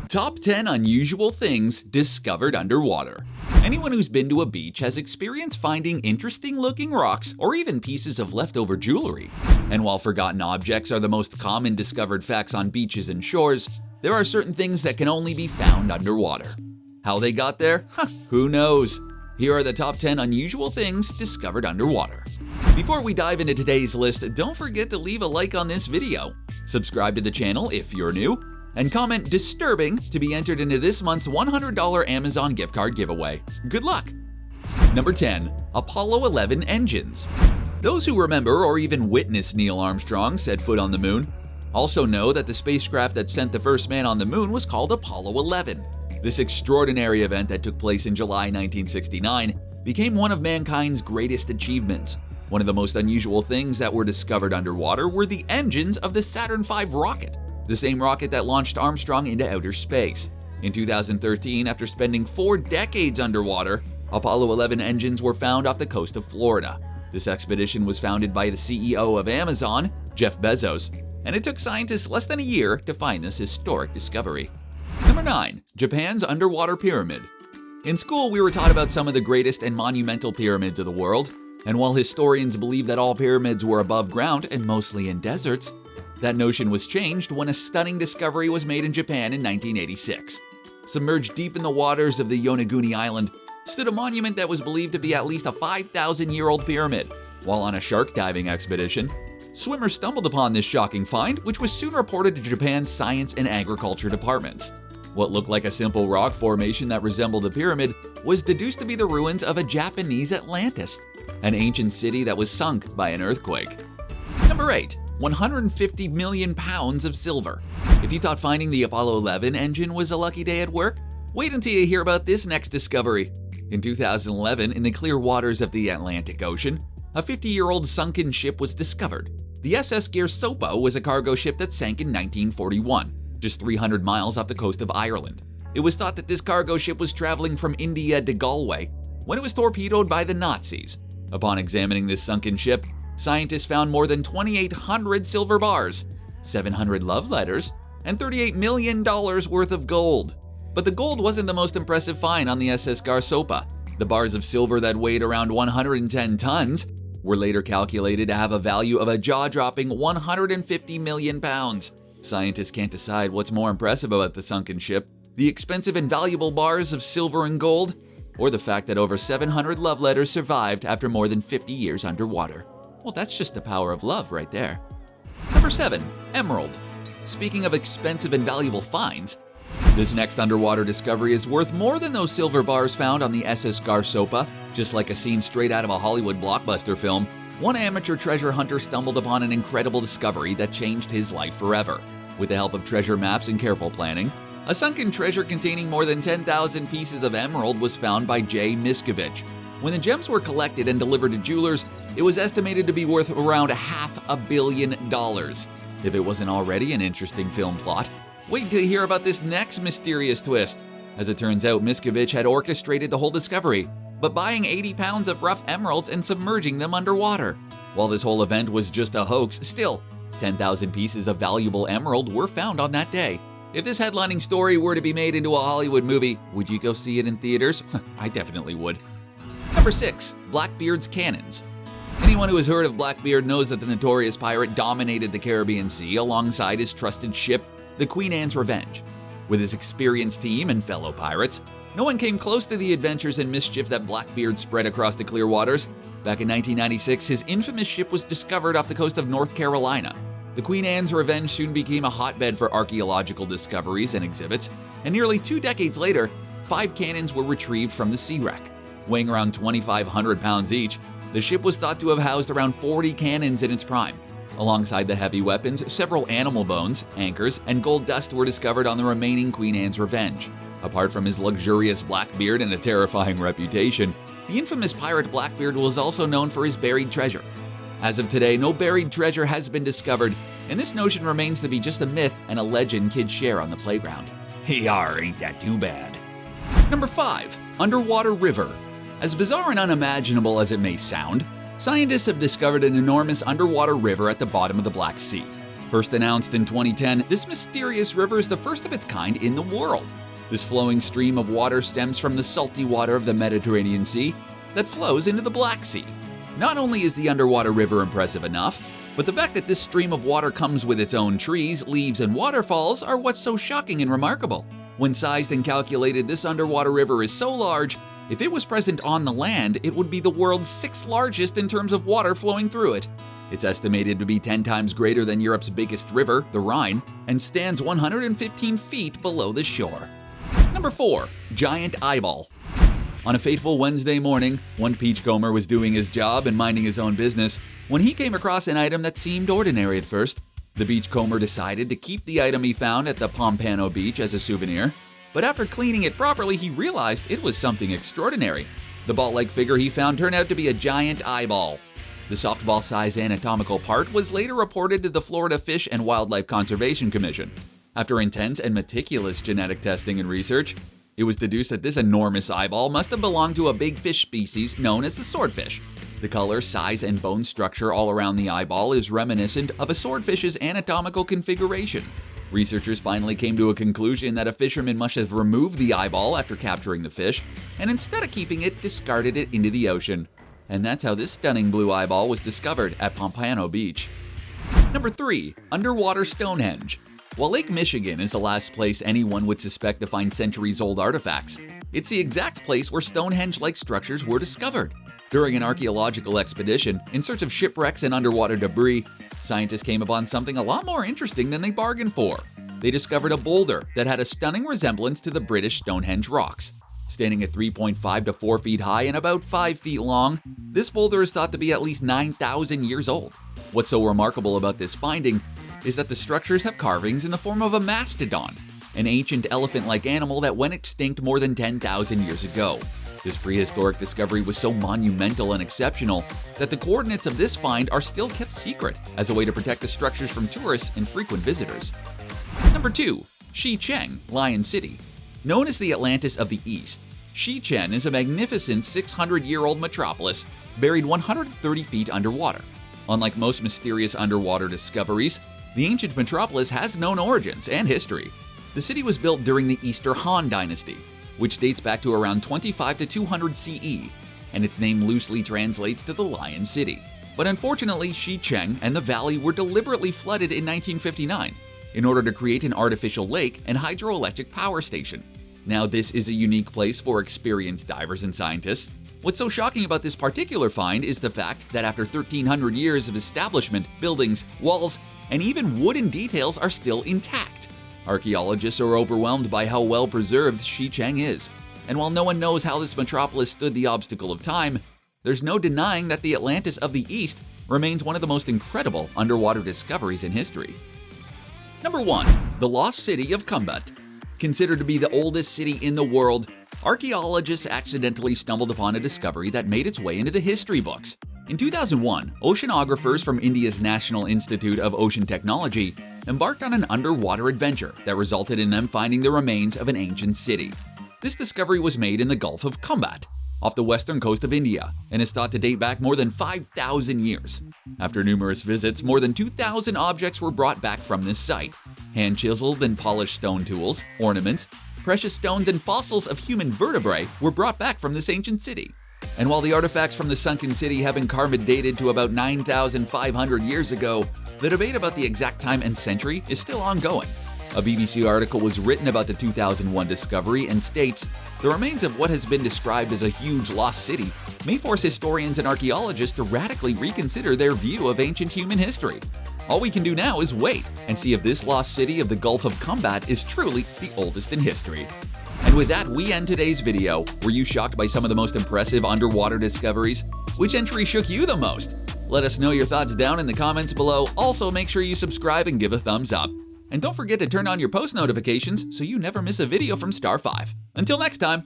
Top 10 Unusual Things Discovered Underwater. Anyone who's been to a beach has experienced finding interesting-looking rocks or even pieces of leftover jewelry. And while forgotten objects are the most common discovered facts on beaches and shores, there are certain things that can only be found underwater. How they got there? Who knows? Here are the top 10 unusual things discovered underwater. Before we dive into today's list, don't forget to leave a like on this video, subscribe to the channel if you're new, and comment "disturbing" to be entered into this month's $100 Amazon gift card giveaway. Good luck! Number 10. Apollo 11 Engines. Those who remember or even witnessed Neil Armstrong set foot on the moon also know that the spacecraft that sent the first man on the moon was called Apollo 11. This extraordinary event that took place in July 1969 became one of mankind's greatest achievements. One of the most unusual things that were discovered underwater were the engines of the Saturn V rocket, the same rocket that launched Armstrong into outer space. In 2013, after spending 4 decades underwater, Apollo 11 engines were found off the coast of Florida. This expedition was founded by the CEO of Amazon, Jeff Bezos, and it took scientists less than a year to find this historic discovery. Number 9. Japan's Underwater Pyramid. In school, we were taught about some of the greatest and monumental pyramids of the world, and while historians believe that all pyramids were above ground and mostly in deserts, that notion was changed when a stunning discovery was made in Japan in 1986. Submerged deep in the waters of the Yonaguni Island stood a monument that was believed to be at least a 5,000-year-old pyramid. While on a shark diving expedition, swimmers stumbled upon this shocking find, which was soon reported to Japan's Science and Agriculture departments. What looked like a simple rock formation that resembled a pyramid was deduced to be the ruins of a Japanese Atlantis, an ancient city that was sunk by an earthquake. Number 8. 150 million pounds of silver. If you thought finding the Apollo 11 engine was a lucky day at work, wait until you hear about this next discovery. In 2011, in the clear waters of the Atlantic Ocean, a 50-year-old sunken ship was discovered. The SS Gersopa was a cargo ship that sank in 1941, just 300 miles off the coast of Ireland. It was thought that this cargo ship was traveling from India to Galway when it was torpedoed by the Nazis. Upon examining this sunken ship, scientists found more than 2,800 silver bars, 700 love letters, and $38 million worth of gold. But the gold wasn't the most impressive find on the SS Garsopa. The bars of silver that weighed around 110 tons were later calculated to have a value of a jaw-dropping 150 million pounds. Scientists can't decide what's more impressive about the sunken ship, the expensive and valuable bars of silver and gold, or the fact that over 700 love letters survived after more than 50 years underwater. Well, that's just the power of love right there. Number 7. Emerald. Speaking of expensive and valuable finds, this next underwater discovery is worth more than those silver bars found on the SS Garsopa. Just like a scene straight out of a Hollywood blockbuster film, one amateur treasure hunter stumbled upon an incredible discovery that changed his life forever. With the help of treasure maps and careful planning, a sunken treasure containing more than 10,000 pieces of emerald was found by J. Miskovich. When the gems were collected and delivered to jewelers, it was estimated to be worth around $500 million. If it wasn't already an interesting film plot, wait until you hear about this next mysterious twist. As it turns out, Miskovich had orchestrated the whole discovery, but buying 80 pounds of rough emeralds and submerging them underwater. While this whole event was just a hoax, still, 10,000 pieces of valuable emerald were found on that day. If this headlining story were to be made into a Hollywood movie, would you go see it in theaters? I definitely would. Number 6. BLACKBEARD'S CANONS. Anyone who has heard of Blackbeard knows that the notorious pirate dominated the Caribbean Sea alongside his trusted ship, the Queen Anne's Revenge. With his experienced team and fellow pirates, no one came close to the adventures and mischief that Blackbeard spread across the clear waters. Back in 1996, his infamous ship was discovered off the coast of North Carolina. The Queen Anne's Revenge soon became a hotbed for archaeological discoveries and exhibits, and nearly 2 decades later, 5 cannons were retrieved from the sea wreck. Weighing around 2,500 pounds each, the ship was thought to have housed around 40 cannons in its prime. Alongside the heavy weapons, several animal bones, anchors, and gold dust were discovered on the remaining Queen Anne's Revenge. Apart from his luxurious Blackbeard and a terrifying reputation, the infamous pirate Blackbeard was also known for his buried treasure. As of today, no buried treasure has been discovered, and this notion remains to be just a myth and a legend kids share on the playground. Yar, ain't that too bad. Number 5. Underwater River. As bizarre and unimaginable as it may sound, scientists have discovered an enormous underwater river at the bottom of the Black Sea. First announced in 2010, this mysterious river is the first of its kind in the world. This flowing stream of water stems from the salty water of the Mediterranean Sea that flows into the Black Sea. Not only is the underwater river impressive enough, but the fact that this stream of water comes with its own trees, leaves, and waterfalls are what's so shocking and remarkable. When sized and calculated, this underwater river is so large, if it was present on the land, it would be the world's 6th largest in terms of water flowing through it. It's estimated to be 10 times greater than Europe's biggest river, the Rhine, and stands 115 feet below the shore. Number 4. Giant Eyeball. On a fateful Wednesday morning, one beachcomber was doing his job and minding his own business when he came across an item that seemed ordinary at first. The beachcomber decided to keep the item he found at the Pompano Beach as a souvenir, but after cleaning it properly, he realized it was something extraordinary. The ball-like figure he found turned out to be a giant eyeball. The softball-sized anatomical part was later reported to the Florida Fish and Wildlife Conservation Commission. After intense and meticulous genetic testing and research, it was deduced that this enormous eyeball must have belonged to a big fish species known as the swordfish. The color, size, and bone structure all around the eyeball is reminiscent of a swordfish's anatomical configuration. Researchers finally came to a conclusion that a fisherman must have removed the eyeball after capturing the fish, and instead of keeping it, discarded it into the ocean. And that's how this stunning blue eyeball was discovered at Pompano Beach. Number 3. Underwater Stonehenge. While Lake Michigan is the last place anyone would suspect to find centuries-old artifacts, it's the exact place where Stonehenge-like structures were discovered. During an archaeological expedition, in search of shipwrecks and underwater debris, scientists came upon something a lot more interesting than they bargained for. They discovered a boulder that had a stunning resemblance to the British Stonehenge rocks. Standing at 3.5 to 4 feet high and about 5 feet long, this boulder is thought to be at least 9,000 years old. What's so remarkable about this finding is that the structures have carvings in the form of a mastodon, an ancient elephant-like animal that went extinct more than 10,000 years ago. This prehistoric discovery was so monumental and exceptional that the coordinates of this find are still kept secret as a way to protect the structures from tourists and frequent visitors. Number 2. CHENG, Lion City. Known as the Atlantis of the East, CHENG is a magnificent 600-year-old metropolis buried 130 feet underwater. Unlike most mysterious underwater discoveries, the ancient metropolis has known origins and history. The city was built during the Eastern Han Dynasty, which dates back to around 25 to 200 CE, and its name loosely translates to the Lion City. But unfortunately, CHENG and the valley were deliberately flooded in 1959 in order to create an artificial lake and hydroelectric power station. Now, this is a unique place for experienced divers and scientists. What's so shocking about this particular find is the fact that after 1,300 years of establishment, buildings, walls, and even wooden details are still intact. Archaeologists are overwhelmed by how well preserved CHENG is. And while no one knows how this metropolis stood the obstacle of time, there's no denying that the Atlantis of the East remains one of the most incredible underwater discoveries in history. Number 1. The Lost City of Kumbat. Considered to be the oldest city in the world, archaeologists accidentally stumbled upon a discovery that made its way into the history books. In 2001, oceanographers from India's National Institute of Ocean Technology embarked on an underwater adventure that resulted in them finding the remains of an ancient city. This discovery was made in the Gulf of Kumbat, off the western coast of India, and is thought to date back more than 5,000 years. After numerous visits, more than 2,000 objects were brought back from this site. Hand-chiseled and polished stone tools, ornaments, precious stones, and fossils of human vertebrae were brought back from this ancient city. And while the artifacts from the sunken city have been carbon dated to about 9,500 years ago, the debate about the exact time and century is still ongoing. A BBC article was written about the 2001 discovery and states, "The remains of what has been described as a huge lost city may force historians and archaeologists to radically reconsider their view of ancient human history. All we can do now is wait and see if this lost city of the Gulf of Kumbat is truly the oldest in history." And with that, we end today's video. Were you shocked by some of the most impressive underwater discoveries? Which entry shook you the most? Let us know your thoughts down in the comments below. Also, make sure you subscribe and give a thumbs up. And don't forget to turn on your post notifications so you never miss a video from Star 5. Until next time!